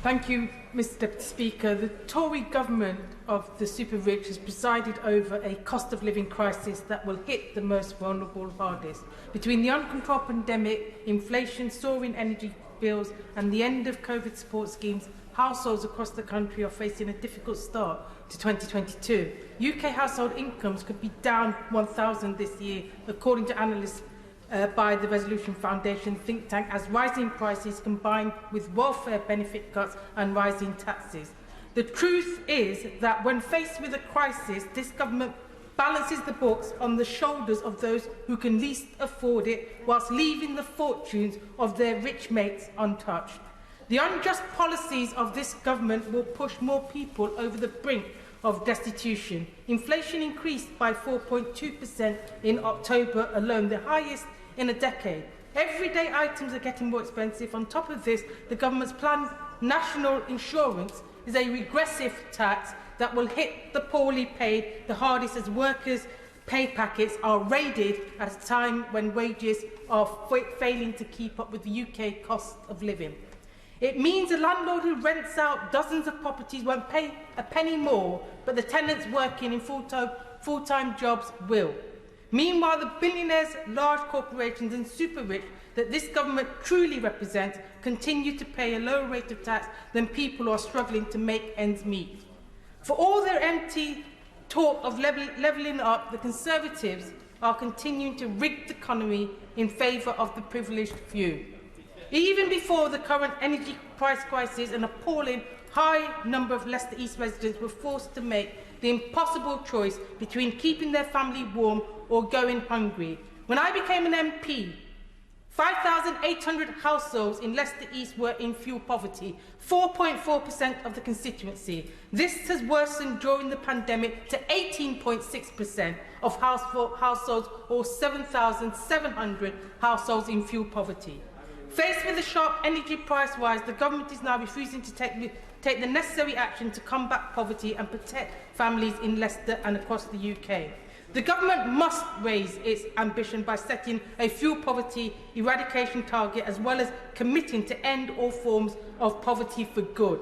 Thank you, Mr Deputy Speaker. The Tory government of the super rich has presided over a cost of living crisis that will hit the most vulnerable hardest. Between the uncontrolled pandemic, inflation, soaring energy bills and the end of COVID support schemes, households across the country are facing a difficult start to 2022. UK household incomes could be down 1,000 this year, according to analysts by the Resolution Foundation think tank, as rising prices combined with welfare benefit cuts and rising taxes. The truth is that when faced with a crisis, this government balances the books on the shoulders of those who can least afford it, whilst leaving the fortunes of their rich mates untouched. The unjust policies of this government will push more people over the brink of destitution. Inflation increased by 4.2% in October alone, the highest in a decade. Everyday items are getting more expensive. On top of this, the government's planned national insurance is a regressive tax that will hit the poorly paid the hardest, as workers' pay packets are raided at a time when wages are failing to keep up with the UK cost of living. It means a landlord who rents out dozens of properties won't pay a penny more, but the tenants working in full-time jobs will. Meanwhile, the billionaires, large corporations and super rich that this government truly represents continue to pay a lower rate of tax than people who are struggling to make ends meet. For all their empty talk of levelling up, the Conservatives are continuing to rig the economy in favour of the privileged few. Even before the current energy price crisis, an appalling high number of Leicester East residents were forced to make the impossible choice between keeping their family warm or going hungry. When I became an MP, 5,800 households in Leicester East were in fuel poverty, 4.4% of the constituency. This has worsened during the pandemic to 18.6% of households, or 7,700 households in fuel poverty. Faced with a sharp energy price rise, the government is now refusing to take the necessary action to combat poverty and protect families in Leicester and across the UK. The government must raise its ambition by setting a fuel poverty eradication target, as well as committing to end all forms of poverty for good.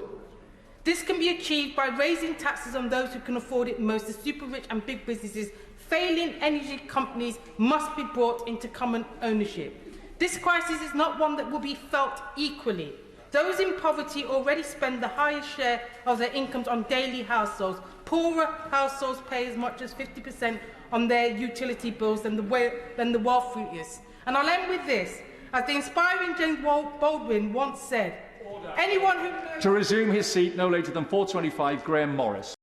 This can be achieved by raising taxes on those who can afford it most. The super rich and big businesses. Failing energy companies must be brought into common ownership. This crisis is not one that will be felt equally. Those in poverty already spend the highest share of their incomes on daily households. Poorer households pay as much as 50% on their utility bills than the wealthiest. And I'll end with this. As the inspiring James Baldwin once said, anyone who... To resume his seat no later than 4:25, Graham Morris.